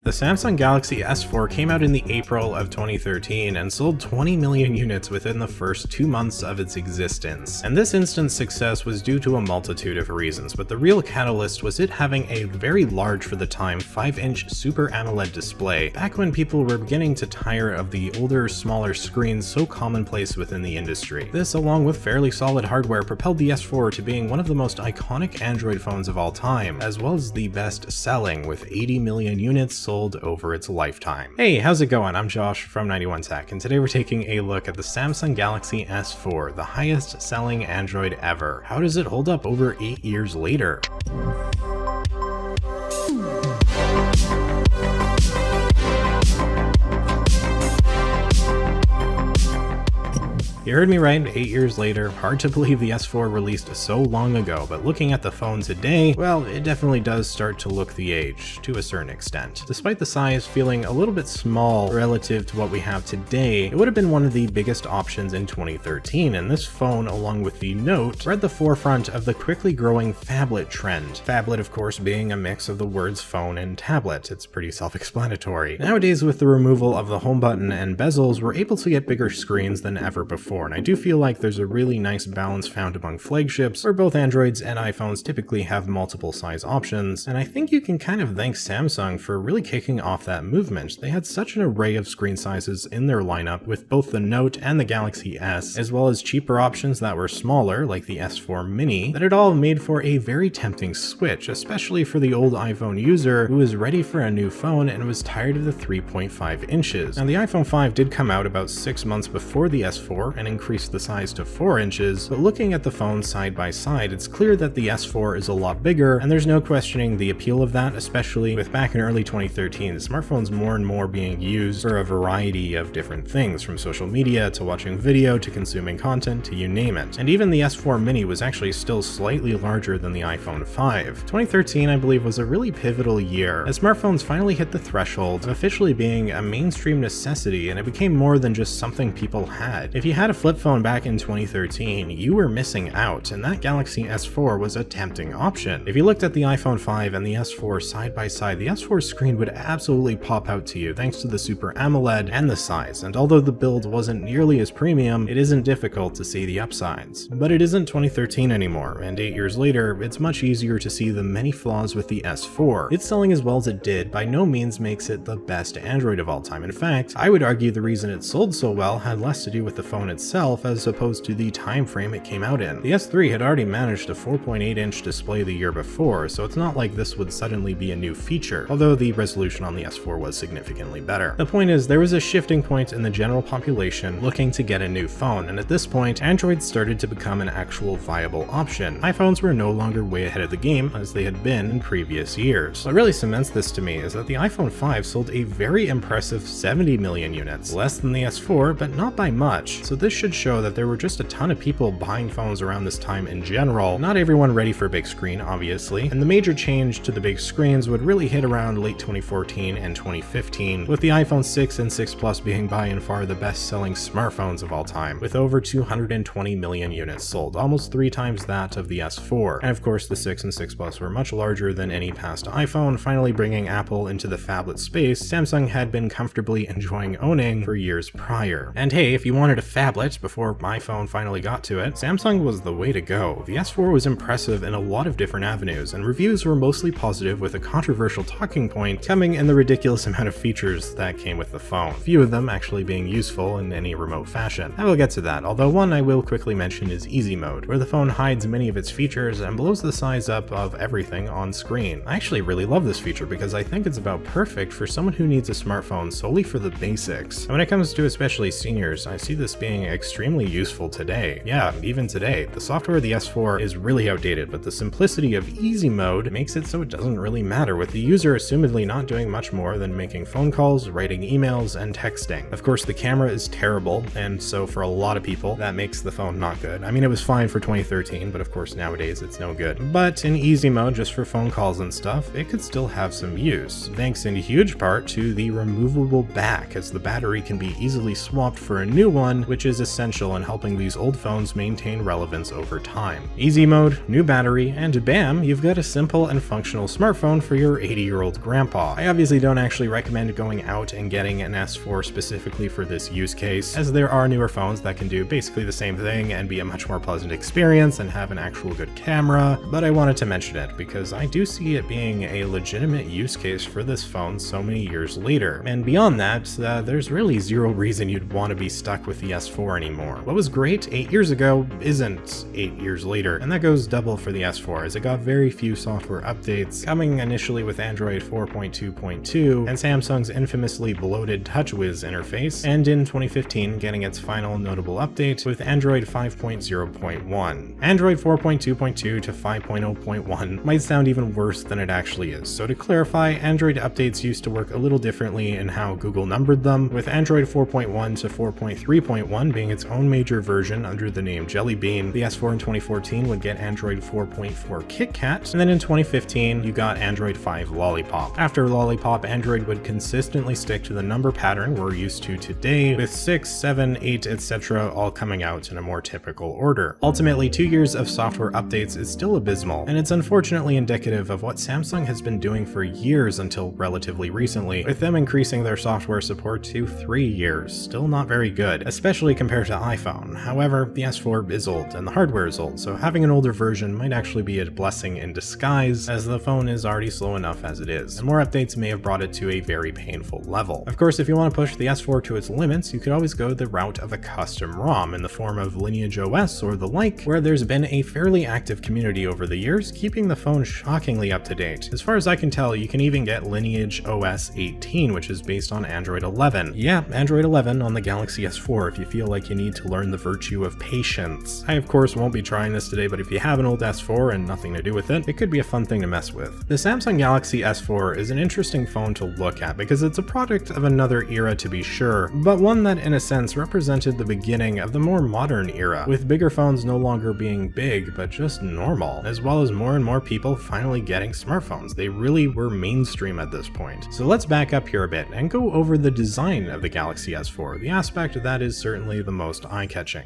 The Samsung Galaxy S4 came out in the April of 2013 and sold 20 million units within the first 2 months of its existence. And this instant success was due to a multitude of reasons, but the real catalyst was it having a very large for the time 5-inch Super AMOLED display, back when people were beginning to tire of the older, smaller screens so commonplace within the industry. This, along with fairly solid hardware, propelled the S4 to being one of the most iconic Android phones of all time, as well as the best selling, with 80 million units sold over its lifetime. Hey, how's it going? I'm Josh from 91 Tech, and today we're taking a look at the Samsung Galaxy S4, the highest selling Android ever. How does it hold up over 8 years later? You heard me right, 8 years later. Hard to believe the S4 released so long ago, but looking at the phone today, well, it definitely does start to look the age, to a certain extent. Despite the size feeling a little bit small relative to what we have today, it would have been one of the biggest options in 2013, and this phone, along with the Note, were at the forefront of the quickly growing phablet trend. Phablet, of course, being a mix of the words phone and tablet. It's pretty self-explanatory. Nowadays, with the removal of the home button and bezels, we're able to get bigger screens than ever before. And I do feel like there's a really nice balance found among flagships, where both Androids and iPhones typically have multiple size options, and I think you can kind of thank Samsung for really kicking off that movement. They had such an array of screen sizes in their lineup with both the Note and the Galaxy S, as well as cheaper options that were smaller, like the S4 Mini, that it all made for a very tempting switch, especially for the old iPhone user who was ready for a new phone and was tired of the 3.5 inches. Now, the iPhone 5 did come out about 6 months before the S4, and increased the size to 4 inches, but looking at the phones side by side, it's clear that the S4 is a lot bigger, and there's no questioning the appeal of that, especially with back in early 2013, smartphones more and more being used for a variety of different things, from social media to watching video to consuming content to you name it. And even the S4 Mini was actually still slightly larger than the iPhone 5. 2013, I believe, was a really pivotal year, as smartphones finally hit the threshold of officially being a mainstream necessity, and it became more than just something people had. If you had a flip phone back in 2013, you were missing out, and that Galaxy S4 was a tempting option. If you looked at the iPhone 5 and the S4 side by side, the S4 screen would absolutely pop out to you thanks to the Super AMOLED and the size, and although the build wasn't nearly as premium, it isn't difficult to see the upsides. But it isn't 2013 anymore, and 8 years later, it's much easier to see the many flaws with the S4. It's selling as well as it did by no means makes it the best Android of all time. In fact, I would argue the reason it sold so well had less to do with the phone itself as opposed to the time frame it came out in. The S3 had already managed a 4.8-inch display the year before, so it's not like this would suddenly be a new feature, although the resolution on the S4 was significantly better. The point is, there was a shifting point in the general population looking to get a new phone, and at this point, Android started to become an actual viable option. iPhones were no longer way ahead of the game as they had been in previous years. What really cements this to me is that the iPhone 5 sold a very impressive 70 million units, less than the S4, but not by much, so this should show that there were just a ton of people buying phones around this time in general, not everyone ready for a big screen obviously, and the major change to the big screens would really hit around late 2014 and 2015, with the iPhone 6 and 6 Plus being by and far the best selling smartphones of all time, with over 220 million units sold, almost 3 times that of the S4, and of course the 6 and 6 Plus were much larger than any past iPhone, finally bringing Apple into the phablet space Samsung had been comfortably enjoying owning for years prior. And hey, if you wanted a phablet before iPhone finally got to it, Samsung was the way to go. The S4 was impressive in a lot of different avenues, and reviews were mostly positive, with a controversial talking point coming in the ridiculous amount of features that came with the phone, few of them actually being useful in any remote fashion. I will get to that, although one I will quickly mention is Easy Mode, where the phone hides many of its features and blows the size up of everything on screen. I actually really love this feature because I think it's about perfect for someone who needs a smartphone solely for the basics. And when it comes to especially seniors, I see this being extremely useful today. Yeah, even today. The software of the S4 is really outdated, but the simplicity of Easy Mode makes it so it doesn't really matter, with the user assumedly not doing much more than making phone calls, writing emails, and texting. Of course, the camera is terrible, and so for a lot of people, that makes the phone not good. I mean, it was fine for 2013, but of course nowadays it's no good. But in Easy Mode, just for phone calls and stuff, it could still have some use, thanks in huge part to the removable back, as the battery can be easily swapped for a new one, which is essential in helping these old phones maintain relevance over time. Easy mode, new battery, and bam, you've got a simple and functional smartphone for your 80-year-old grandpa. I obviously don't actually recommend going out and getting an S4 specifically for this use case, as there are newer phones that can do basically the same thing and be a much more pleasant experience and have an actual good camera, but I wanted to mention it because I do see it being a legitimate use case for this phone so many years later. And beyond that, there's really zero reason you'd want to be stuck with the S4 anymore. What was great 8 years ago isn't 8 years later, and that goes double for the S4 as it got very few software updates, coming initially with Android 4.2.2 and Samsung's infamously bloated TouchWiz interface, and in 2015 getting its final notable update with Android 5.0.1. Android 4.2.2 to 5.0.1 might sound even worse than it actually is, so to clarify, Android updates used to work a little differently in how Google numbered them, with Android 4.1 to 4.3.1 being its own major version under the name Jelly Bean. The S4 in 2014 would get Android 4.4 KitKat, and then in 2015 you got Android 5 Lollipop. After Lollipop, Android would consistently stick to the number pattern we're used to today, with 6, 7, 8, etc. all coming out in a more typical order. Ultimately, 2 years of software updates is still abysmal, and it's unfortunately indicative of what Samsung has been doing for years until relatively recently, with them increasing their software support to 3 years. Still not very good, especially compared to iPhone. However, the S4 is old and the hardware is old, so having an older version might actually be a blessing in disguise, as the phone is already slow enough as it is, and more updates may have brought it to a very painful level. Of course, if you want to push the S4 to its limits, you could always go the route of a custom ROM in the form of Lineage OS or the like, where there's been a fairly active community over the years, keeping the phone shockingly up to date. As far as I can tell, you can even get Lineage OS 18, which is based on Android 11. Yeah, Android 11 on the Galaxy S4 if you feel like you need to learn the virtue of patience. I of course won't be trying this today, but if you have an old S4 and nothing to do with it, it could be a fun thing to mess with. The Samsung Galaxy S4 is an interesting phone to look at because it's a product of another era to be sure, but one that in a sense represented the beginning of the more modern era, with bigger phones no longer being big but just normal, as well as more and more people finally getting smartphones. They really were mainstream at this point. So let's back up here a bit and go over the design of the Galaxy S4, the aspect that is certainly the most eye-catching.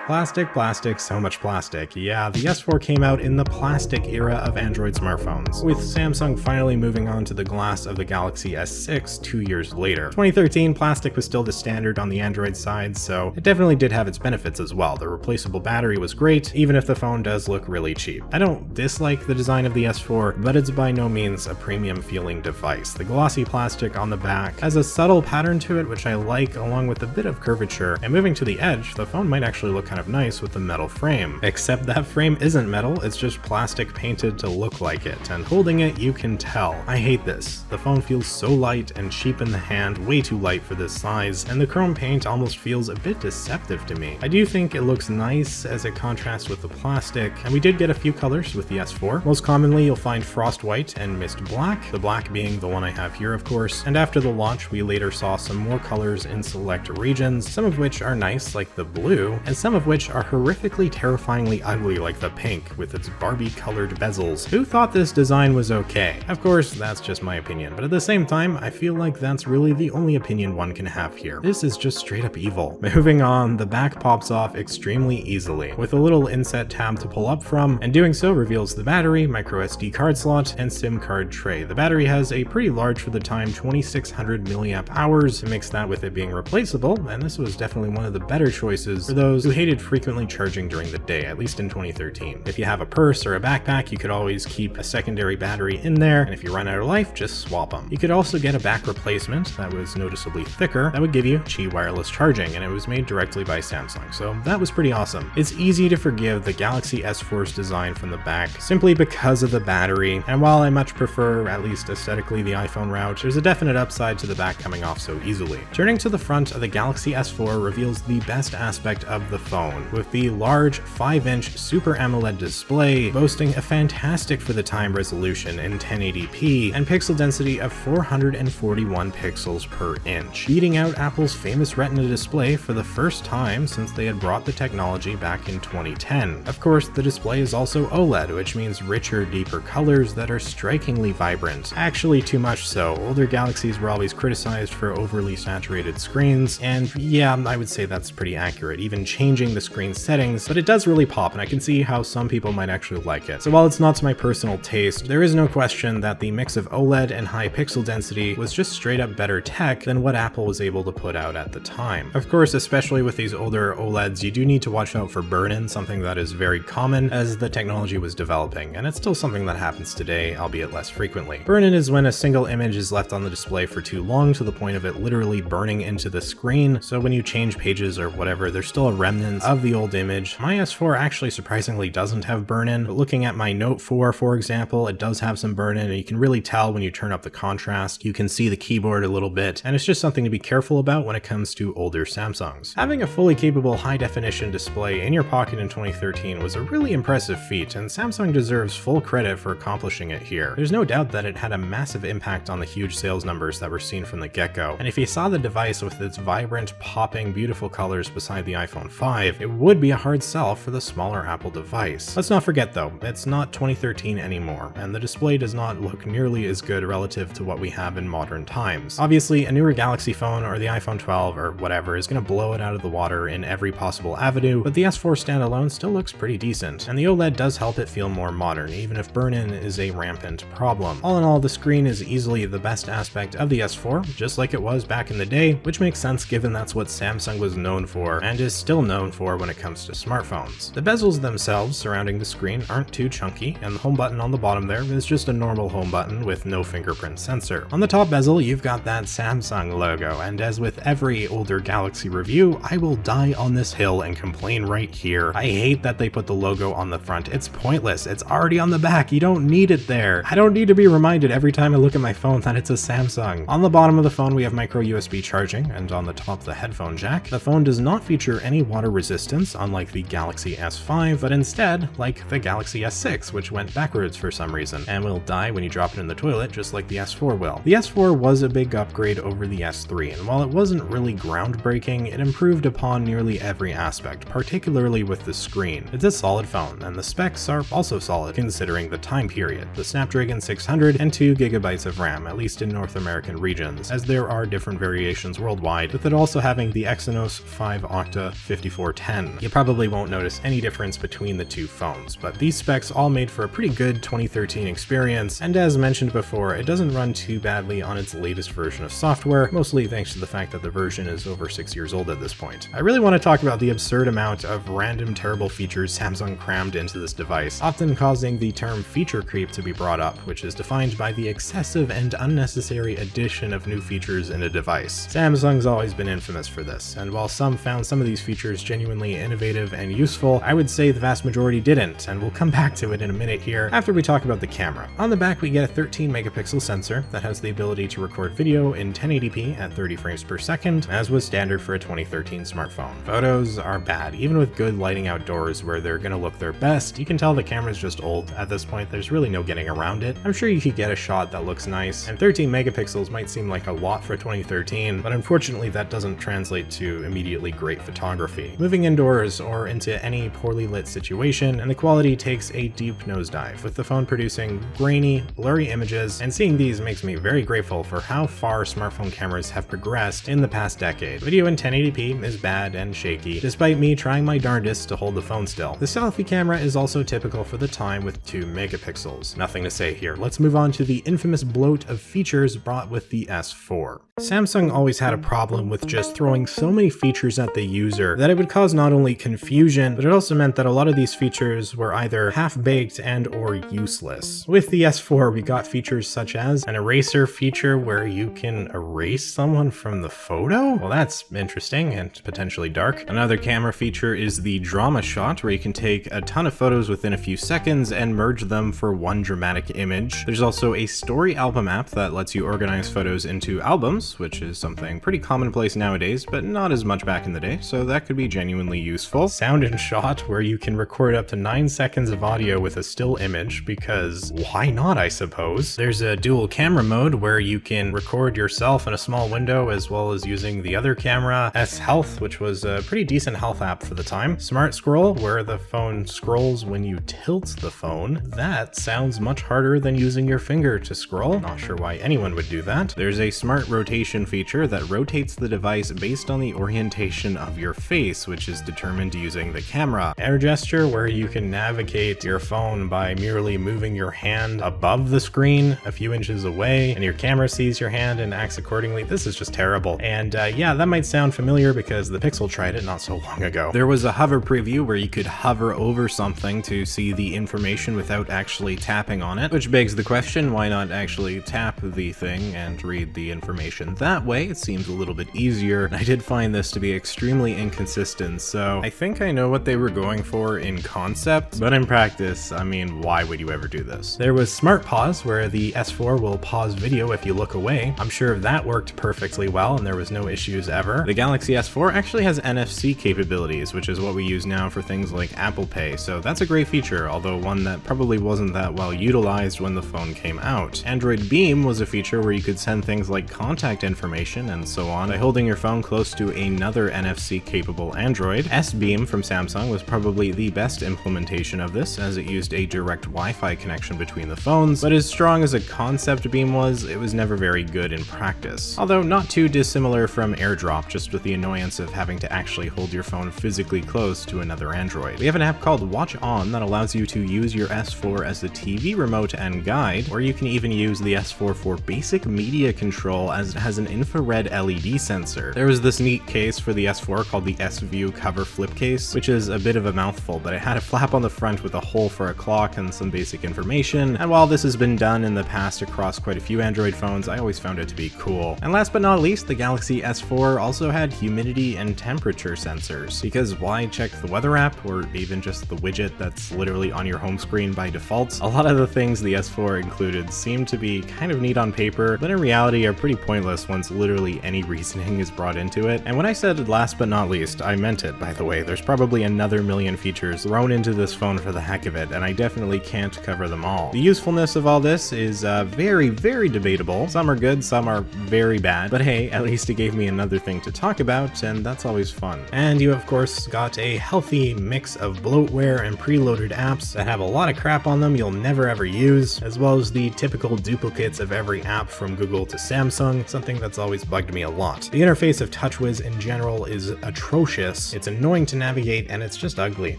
Plastic, plastic, so much plastic. Yeah, the S4 came out in the plastic era of Android smartphones, with Samsung finally moving on to the glass of the Galaxy S6 2 years later. 2013, plastic was still the standard on the Android side, so it definitely did have its benefits as well. The replaceable battery was great, even if the phone does look really cheap. I don't dislike the design of the S4, but it's by no means a premium feeling device. The glossy plastic on the back has a subtle pattern to it, which I like, along with a bit of curvature, and moving to the edge, the phone might actually look kind of nice with the metal frame. Except that frame isn't metal, it's just plastic painted to look like it, and holding it you can tell. I hate this. The phone feels so light and cheap in the hand, way too light for this size, and the chrome paint almost feels a bit deceptive to me. I do think it looks nice as it contrasts with the plastic, and we did get a few colors with the S4. Most commonly you'll find Frost White and Mist Black, the black being the one I have here of course, and after the launch we later saw some more colors in select regions, some of which are nice like the blue, and some of which are horrifically terrifyingly ugly like the pink with its Barbie colored bezels. Who thought this design was okay? Of course, that's just my opinion, but at the same time, I feel like that's really the only opinion one can have here. This is just straight up evil. Moving on, the back pops off extremely easily, with a little inset tab to pull up from, and doing so reveals the battery, microSD card slot, and SIM card tray. The battery has a pretty large for the time 2600 milliamp hours, to mix that with it being replaceable, and this was definitely one of the better choices for those who hated frequently charging during the day, at least in 2013. If you have a purse or a backpack, you could always keep a secondary battery in there, and if you run out of life, just swap them. You could also get a back replacement that was noticeably thicker that would give you Qi wireless charging, and it was made directly by Samsung, so that was pretty awesome. It's easy to forgive the Galaxy S4's design from the back simply because of the battery, and while I much prefer, at least aesthetically, the iPhone route, there's a definite upside to the back coming off so easily. Turning to the front of the Galaxy S4 reveals the best aspect of the phone, phone, with the large 5-inch Super AMOLED display boasting a fantastic for the time resolution in 1080p and pixel density of 441 pixels per inch, beating out Apple's famous Retina display for the first time since they had brought the technology back in 2010. Of course, the display is also OLED, which means richer, deeper colors that are strikingly vibrant. Actually, too much so. Older Galaxies were always criticized for overly saturated screens, and yeah, I would say that's pretty accurate, even changing the screen settings, but it does really pop, and I can see how some people might actually like it. So while it's not to my personal taste, there is no question that the mix of OLED and high pixel density was just straight up better tech than what Apple was able to put out at the time. Of course, especially with these older OLEDs, you do need to watch out for burn-in, something that is very common as the technology was developing, and it's still something that happens today, albeit less frequently. Burn-in is when a single image is left on the display for too long to the point of it literally burning into the screen, so when you change pages or whatever, there's still a remnant of the old image. My S4 actually surprisingly doesn't have burn-in, but looking at my Note 4, for example, it does have some burn-in, and you can really tell when you turn up the contrast. You can see the keyboard a little bit, and it's just something to be careful about when it comes to older Samsungs. Having a fully capable high-definition display in your pocket in 2013 was a really impressive feat, and Samsung deserves full credit for accomplishing it here. There's no doubt that it had a massive impact on the huge sales numbers that were seen from the get-go, and if you saw the device with its vibrant, popping, beautiful colors beside the iPhone 5, it would be a hard sell for the smaller Apple device. Let's not forget though, it's not 2013 anymore, and the display does not look nearly as good relative to what we have in modern times. Obviously, a newer Galaxy phone or the iPhone 12 or whatever is going to blow it out of the water in every possible avenue, but the S4 standalone still looks pretty decent, and the OLED does help it feel more modern, even if burn-in is a rampant problem. All in all, the screen is easily the best aspect of the S4, just like it was back in the day, which makes sense given that's what Samsung was known for and is still known for when it comes to smartphones. The bezels themselves surrounding the screen aren't too chunky, and the home button on the bottom there is just a normal home button with no fingerprint sensor. On the top bezel, you've got that Samsung logo, and as with every older Galaxy review, I will die on this hill and complain right here. I hate that they put the logo on the front. It's pointless. It's already on the back. You don't need it there. I don't need to be reminded every time I look at my phone that it's a Samsung. On the bottom of the phone, we have micro USB charging, and on the top, the headphone jack. The phone does not feature any water resistance, unlike the Galaxy S5, but instead, like the Galaxy S6, which went backwards for some reason, and will die when you drop it in the toilet, just like the S4 will. The S4 was a big upgrade over the S3, and while it wasn't really groundbreaking, it improved upon nearly every aspect, particularly with the screen. It's a solid phone, and the specs are also solid, considering the time period, the Snapdragon 600 and 2GB of RAM, at least in North American regions, as there are different variations worldwide, with it also having the Exynos 5-Octa 5410. You probably won't notice any difference between the two phones, but these specs all made for a pretty good 2013 experience, and as mentioned before, it doesn't run too badly on its latest version of software, mostly thanks to the fact that the version is over 6 years old at this point. I really want to talk about the absurd amount of random terrible features Samsung crammed into this device, often causing the term feature creep to be brought up, which is defined by the excessive and unnecessary addition of new features in a device. Samsung's always been infamous for this, and while some found some of these features genuinely innovative and useful, I would say the vast majority didn't, and we'll come back to it in a minute here after we talk about the camera. On the back, we get a 13 megapixel sensor that has the ability to record video in 1080p at 30 frames per second, as was standard for a 2013 smartphone. Photos are bad, even with good lighting outdoors where they're gonna look their best. You can tell the camera's just old. At this point, there's really no getting around it. I'm sure you could get a shot that looks nice, and 13 megapixels might seem like a lot for 2013, but unfortunately that doesn't translate to immediately great photography. Moving indoors or into any poorly lit situation, and the quality takes a deep nosedive, with the phone producing grainy, blurry images, and seeing these makes me very grateful for how far smartphone cameras have progressed in the past decade. Video in 1080p is bad and shaky, despite me trying my darndest to hold the phone still. The selfie camera is also typical for the time with 2 megapixels. Nothing to say here. Let's move on to the infamous bloat of features brought with the S4. Samsung always had a problem with just throwing so many features at the user that it would cause not only confusion, but it also meant that a lot of these features were either half-baked and or useless. With the S4, we got features such as an eraser feature where you can erase someone from the photo? Well, that's interesting and potentially dark. Another camera feature is the drama shot, where you can take a ton of photos within a few seconds and merge them for one dramatic image. There's also a story album app that lets you organize photos into albums, which is something pretty commonplace nowadays, but not as much back in the day, so that could be genuine genuinely useful. Sound and Shot, where you can record up to 9 seconds of audio with a still image, because why not, I suppose. There's a dual camera mode where you can record yourself in a small window as well as using the other camera. S-Health, which was a pretty decent health app for the time. Smart Scroll, where the phone scrolls when you tilt the phone. That sounds much harder than using your finger to scroll. Not sure why anyone would do that. There's a smart rotation feature that rotates the device based on the orientation of your face, which is determined using the camera. Air Gesture, where you can navigate your phone by merely moving your hand above the screen a few inches away, and your camera sees your hand and acts accordingly. This is just terrible. And yeah, that might sound familiar because the Pixel tried it not so long ago. There was a hover preview where you could hover over something to see the information without actually tapping on it, which begs the question, why not actually tap the thing and read the information that way? It seems a little bit easier. I did find this to be extremely inconsistent, so I think I know what they were going for in concept, but in practice, I mean, why would you ever do this? There was Smart Pause, where the S4 will pause video if you look away. I'm sure that worked perfectly well and there was no issues ever. The Galaxy S4 actually has NFC capabilities, which is what we use now for things like Apple Pay, so that's a great feature, although one that probably wasn't that well utilized when the phone came out. Android Beam was a feature where you could send things like contact information and so on by holding your phone close to another NFC-capable Android. S-Beam from Samsung was probably the best implementation of this, as it used a direct Wi-Fi connection between the phones, but as strong as a concept beam was, it was never very good in practice. Although not too dissimilar from AirDrop, just with the annoyance of having to actually hold your phone physically close to another Android. We have an app called Watch On that allows you to use your S4 as a TV remote and guide, or you can even use the S4 for basic media control, as it has an infrared LED sensor. There was this neat case for the S4 called the S-View Cover Flip Case, which is a bit of a mouthful, but it had a flap on the front with a hole for a clock and some basic information, and while this has been done in the past across quite a few Android phones, I always found it to be cool. And last but not least, the Galaxy S4 also had humidity and temperature sensors, because why check the weather app or even just the widget that's literally on your home screen by default? A lot of the things the S4 included seem to be kind of neat on paper, but in reality are pretty pointless once literally any reasoning is brought into it. And when I said last but not least, I meant it, by the way. There's probably another million features thrown into this phone for the heck of it, and I definitely can't cover them all. The usefulness of all this is very, very debatable. Some are good, some are very bad, but hey, at least it gave me another thing to talk about, and that's always fun. And you of course got a healthy mix of bloatware and preloaded apps that have a lot of crap on them you'll never ever use, as well as the typical duplicates of every app from Google to Samsung, something that's always bugged me a lot. The interface of TouchWiz in general is atrocious, it's annoying to navigate, and it's just ugly.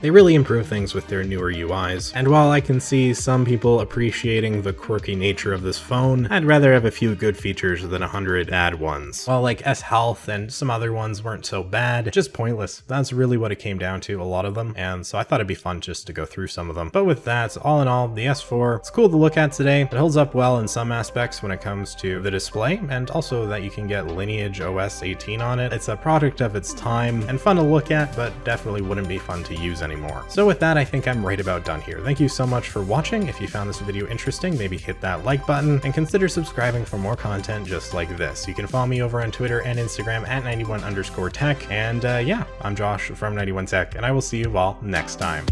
They really improve things with their newer UIs, and while I can see some people appreciating the quirky nature of this phone, I'd rather have a few good features than 100 bad ones. While like S-Health and some other ones weren't so bad, just pointless. That's really what it came down to, a lot of them, and so I thought it'd be fun just to go through some of them. But with that, all in all, the S4, it's cool to look at today. It holds up well in some aspects when it comes to the display, and also that you can get Lineage OS 18 on it. It's a product of its time and fun to look at, but definitely wouldn't be fun to use anymore. So with that, I think I'm right about done here. Thank you so much for watching. If you found this video interesting, maybe hit that like button and consider subscribing for more content just like this. You can follow me over on Twitter and Instagram at 91_tech. And yeah, I'm Josh from 91tech, and I will see you all next time.